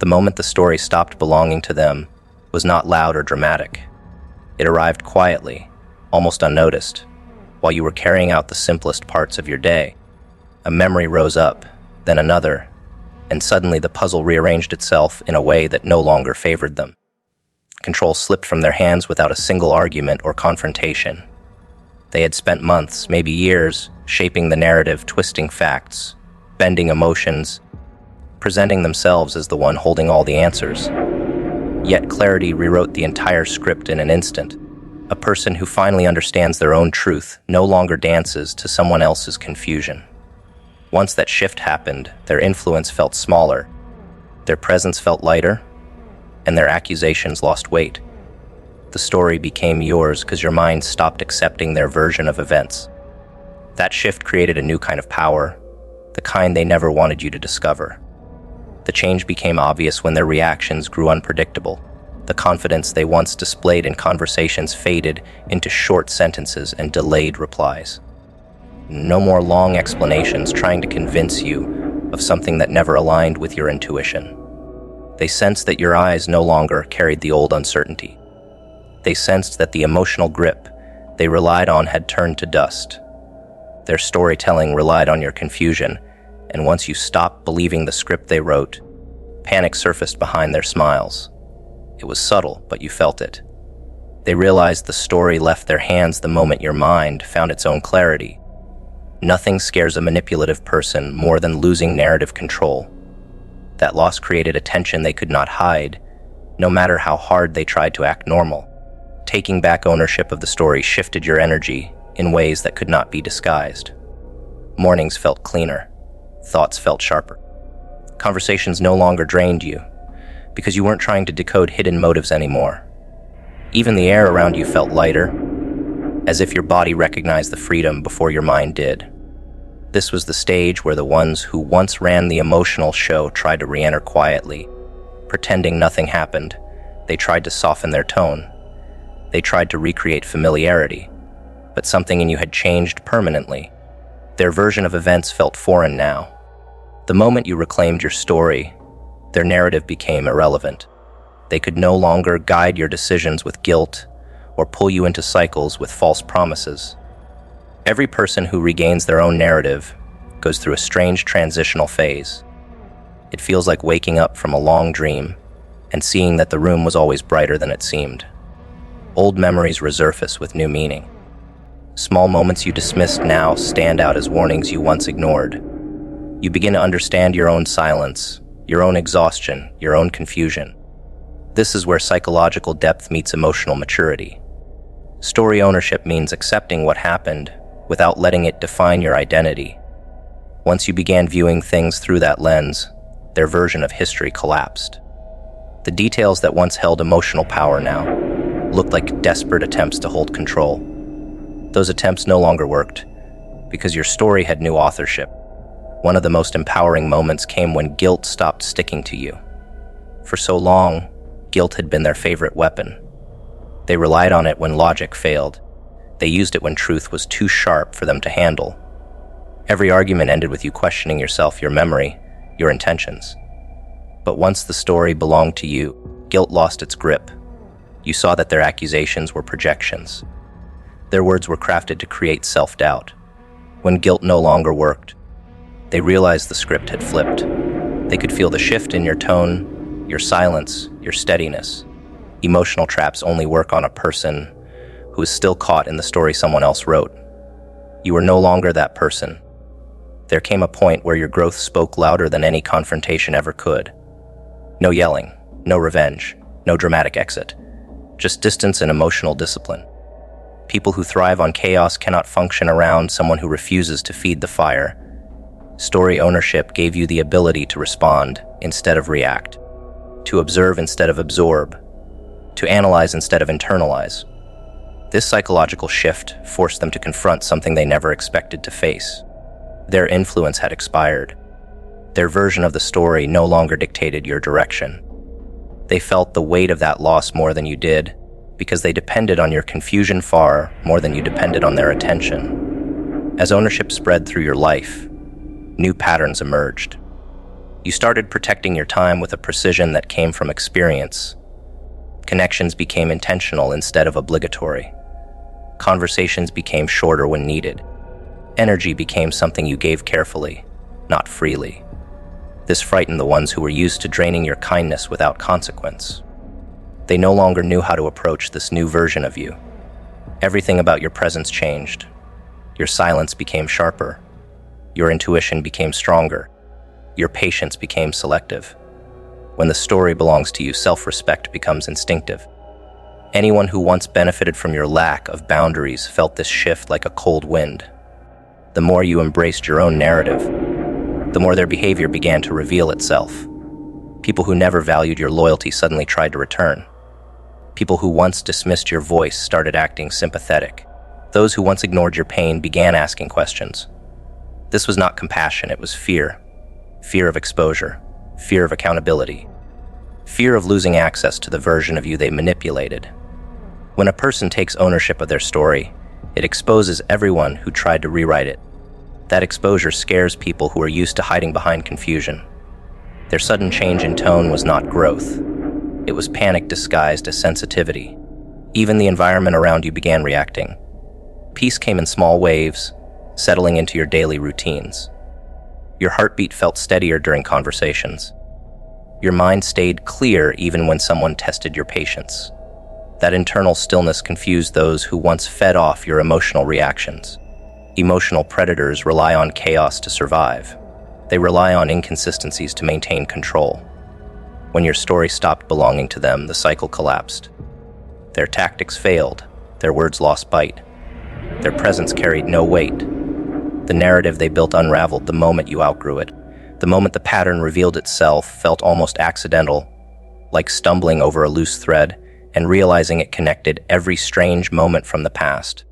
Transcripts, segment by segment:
The moment the story stopped belonging to them was not loud or dramatic. It arrived quietly, almost unnoticed, while you were carrying out the simplest parts of your day. A memory rose up, then another, and suddenly the puzzle rearranged itself in a way that no longer favored them. Control slipped from their hands without a single argument or confrontation. They had spent months, maybe years, shaping the narrative, twisting facts, bending emotions, presenting themselves as the one holding all the answers. Yet clarity rewrote the entire script in an instant. A person who finally understands their own truth no longer dances to someone else's confusion. Once that shift happened, their influence felt smaller, their presence felt lighter, and their accusations lost weight. The story became yours because your mind stopped accepting their version of events. That shift created a new kind of power, the kind they never wanted you to discover. The change became obvious when their reactions grew unpredictable. The confidence they once displayed in conversations faded into short sentences and delayed replies. No more long explanations trying to convince you of something that never aligned with your intuition. They sensed that your eyes no longer carried the old uncertainty. They sensed that the emotional grip they relied on had turned to dust. Their storytelling relied on your confusion, and once you stopped believing the script they wrote, panic surfaced behind their smiles. It was subtle, but you felt it. They realized the story left their hands the moment your mind found its own clarity. Nothing scares a manipulative person more than losing narrative control. That loss created a tension they could not hide, no matter how hard they tried to act normal. Taking back ownership of the story shifted your energy in ways that could not be disguised. Mornings felt cleaner. Thoughts felt sharper. Conversations no longer drained you, because you weren't trying to decode hidden motives anymore. Even the air around you felt lighter, as if your body recognized the freedom before your mind did. This was the stage where the ones who once ran the emotional show tried to re-enter quietly. Pretending nothing happened, they tried to soften their tone. They tried to recreate familiarity, but something in you had changed permanently. Their version of events felt foreign now. The moment you reclaimed your story, their narrative became irrelevant. They could no longer guide your decisions with guilt or pull you into cycles with false promises. Every person who regains their own narrative goes through a strange transitional phase. It feels like waking up from a long dream and seeing that the room was always brighter than it seemed. Old memories resurface with new meaning. Small moments you dismissed now stand out as warnings you once ignored. You begin to understand your own silence, your own exhaustion, your own confusion. This is where psychological depth meets emotional maturity. Story ownership means accepting what happened without letting it define your identity. Once you began viewing things through that lens, their version of history collapsed. The details that once held emotional power now looked like desperate attempts to hold control. Those attempts no longer worked because your story had new authorship. One of the most empowering moments came when guilt stopped sticking to you. For so long, guilt had been their favorite weapon. They relied on it when logic failed. They used it when truth was too sharp for them to handle. Every argument ended with you questioning yourself, your memory, your intentions. But once the story belonged to you, guilt lost its grip. You saw that their accusations were projections. Their words were crafted to create self-doubt. When guilt no longer worked, they realized the script had flipped. They could feel the shift in your tone, your silence, your steadiness. Emotional traps only work on a person who is still caught in the story someone else wrote. You were no longer that person. There came a point where your growth spoke louder than any confrontation ever could. No yelling, no revenge, no dramatic exit. Just distance and emotional discipline. People who thrive on chaos cannot function around someone who refuses to feed the fire. Story ownership gave you the ability to respond instead of react, to observe instead of absorb, to analyze instead of internalize. This psychological shift forced them to confront something they never expected to face. Their influence had expired. Their version of the story no longer dictated your direction. They felt the weight of that loss more than you did, because they depended on your confusion far more than you depended on their attention. As ownership spread through your life, new patterns emerged. You started protecting your time with a precision that came from experience. Connections became intentional instead of obligatory. Conversations became shorter when needed. Energy became something you gave carefully, not freely. This frightened the ones who were used to draining your kindness without consequence. They no longer knew how to approach this new version of you. Everything about your presence changed. Your silence became sharper. Your intuition became stronger. Your patience became selective. When the story belongs to you, self-respect becomes instinctive. Anyone who once benefited from your lack of boundaries felt this shift like a cold wind. The more you embraced your own narrative, the more their behavior began to reveal itself. People who never valued your loyalty suddenly tried to return. People who once dismissed your voice started acting sympathetic. Those who once ignored your pain began asking questions. This was not compassion, it was fear. Fear of exposure, fear of accountability, fear of losing access to the version of you they manipulated. When a person takes ownership of their story, it exposes everyone who tried to rewrite it. That exposure scares people who are used to hiding behind confusion. Their sudden change in tone was not growth. It was panic disguised as sensitivity. Even the environment around you began reacting. Peace came in small waves, settling into your daily routines. Your heartbeat felt steadier during conversations. Your mind stayed clear even when someone tested your patience. That internal stillness confused those who once fed off your emotional reactions. Emotional predators rely on chaos to survive. They rely on inconsistencies to maintain control. When your story stopped belonging to them, the cycle collapsed. Their tactics failed. Their words lost bite. Their presence carried no weight. The narrative they built unraveled the moment you outgrew it. The moment the pattern revealed itself felt almost accidental, like stumbling over a loose thread and realizing it connected every strange moment from the past.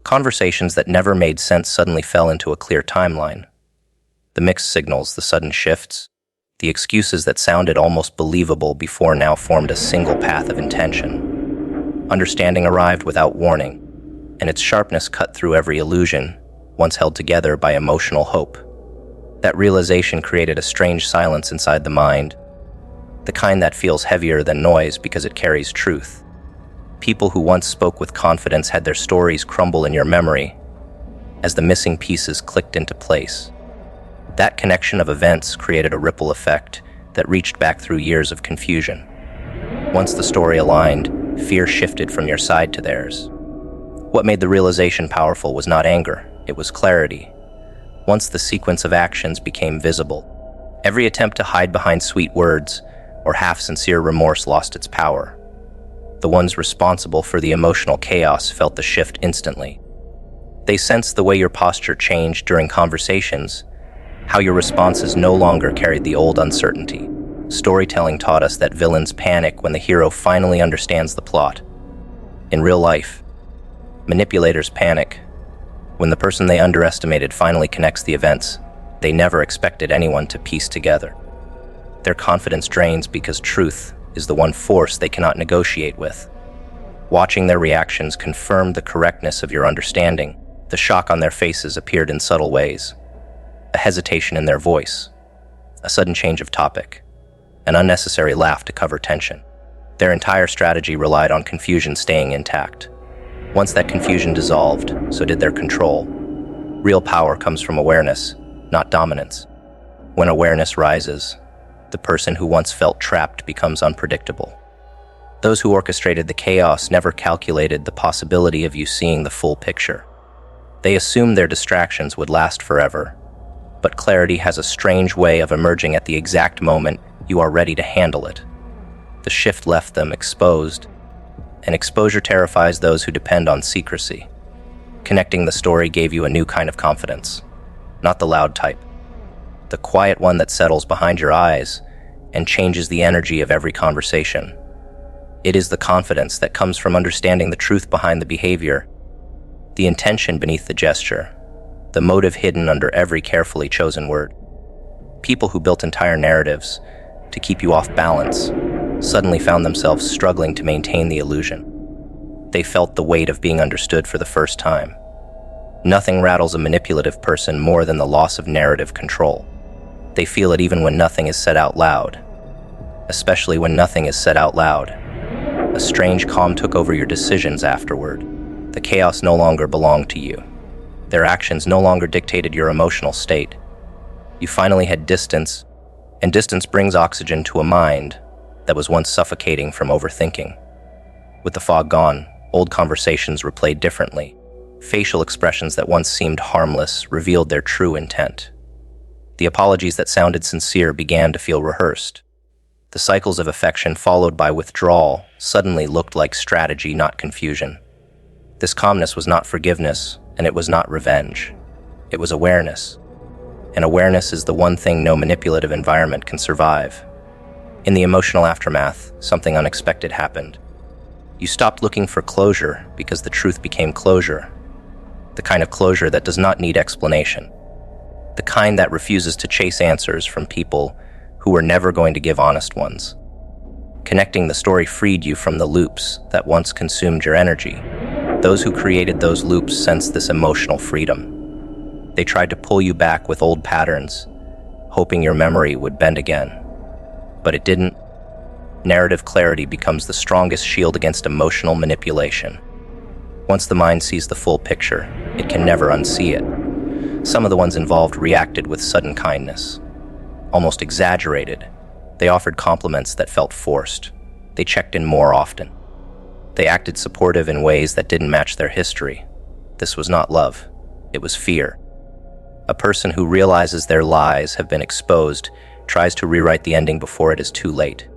Conversations that never made sense suddenly fell into a clear timeline. The mixed signals, the sudden shifts, the excuses that sounded almost believable before now formed a single path of intention. Understanding arrived without warning, and its sharpness cut through every illusion, once held together by emotional hope. That realization created a strange silence inside the mind, the kind that feels heavier than noise because it carries truth. People who once spoke with confidence had their stories crumble in your memory as the missing pieces clicked into place. That connection of events created a ripple effect that reached back through years of confusion. Once the story aligned, fear shifted from your side to theirs. What made the realization powerful was not anger, it was clarity. Once the sequence of actions became visible, every attempt to hide behind sweet words or half-sincere remorse lost its power. The ones responsible for the emotional chaos felt the shift instantly. They sensed the way your posture changed during conversations, how your responses no longer carried the old uncertainty. Storytelling taught us that villains panic when the hero finally understands the plot. In real life, manipulators panic when the person they underestimated finally connects the events they never expected anyone to piece together. Their confidence drains because truth is the one force they cannot negotiate with. Watching their reactions confirmed the correctness of your understanding. The shock on their faces appeared in subtle ways. A hesitation in their voice, a sudden change of topic, an unnecessary laugh to cover tension. Their entire strategy relied on confusion staying intact. Once that confusion dissolved, so did their control. Real power comes from awareness, not dominance. When awareness rises, the person who once felt trapped becomes unpredictable. Those who orchestrated the chaos never calculated the possibility of you seeing the full picture. They assumed their distractions would last forever, but clarity has a strange way of emerging at the exact moment you are ready to handle it. The shift left them exposed, and exposure terrifies those who depend on secrecy. Connecting the story gave you a new kind of confidence, not the loud type, the quiet one that settles behind your eyes and changes the energy of every conversation. It is the confidence that comes from understanding the truth behind the behavior, the intention beneath the gesture, the motive hidden under every carefully chosen word. People who built entire narratives to keep you off balance suddenly found themselves struggling to maintain the illusion. They felt the weight of being understood for the first time. Nothing rattles a manipulative person more than the loss of narrative control. They feel it even when nothing is said out loud. Especially when nothing is said out loud. A strange calm took over your decisions afterward. The chaos no longer belonged to you. Their actions no longer dictated your emotional state. You finally had distance, and distance brings oxygen to a mind that was once suffocating from overthinking. With the fog gone, old conversations replayed differently. Facial expressions that once seemed harmless revealed their true intent. The apologies that sounded sincere began to feel rehearsed. The cycles of affection followed by withdrawal suddenly looked like strategy, not confusion. This calmness was not forgiveness, and it was not revenge. It was awareness. And awareness is the one thing no manipulative environment can survive. In the emotional aftermath, something unexpected happened. You stopped looking for closure because the truth became closure. The kind of closure that does not need explanation. The kind that refuses to chase answers from people who were never going to give honest ones. Connecting the story freed you from the loops that once consumed your energy. Those who created those loops sensed this emotional freedom. They tried to pull you back with old patterns, hoping your memory would bend again. But it didn't. Narrative clarity becomes the strongest shield against emotional manipulation. Once the mind sees the full picture, it can never unsee it. Some of the ones involved reacted with sudden kindness. Almost exaggerated. They offered compliments that felt forced. They checked in more often. They acted supportive in ways that didn't match their history. This was not love. It was fear. A person who realizes their lies have been exposed tries to rewrite the ending before it is too late.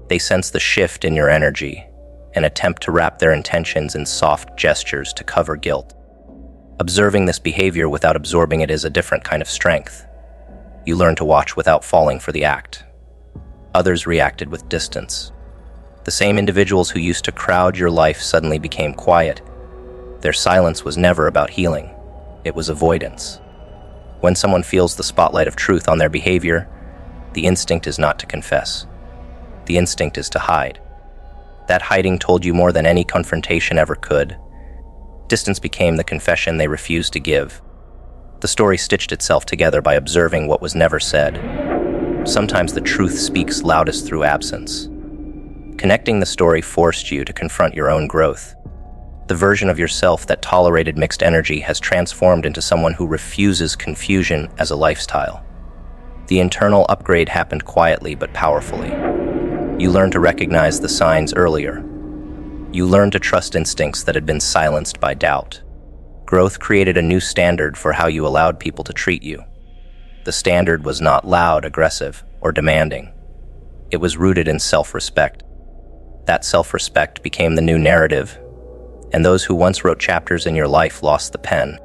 They sense the shift in your energy and attempt to wrap their intentions in soft gestures to cover guilt. Observing this behavior without absorbing it is a different kind of strength. You learn to watch without falling for the act. Others reacted with distance. The same individuals who used to crowd your life suddenly became quiet. Their silence was never about healing. It was avoidance. When someone feels the spotlight of truth on their behavior, the instinct is not to confess. The instinct is to hide. That hiding told you more than any confrontation ever could. Distance became the confession they refused to give. The story stitched itself together by observing what was never said. Sometimes the truth speaks loudest through absence. Connecting the story forced you to confront your own growth. The version of yourself that tolerated mixed energy has transformed into someone who refuses confusion as a lifestyle. The internal upgrade happened quietly but powerfully. You learned to recognize the signs earlier. You learned to trust instincts that had been silenced by doubt. Growth created a new standard for how you allowed people to treat you. The standard was not loud, aggressive, or demanding. It was rooted in self-respect. That self-respect became the new narrative, and those who once wrote chapters in your life lost the pen.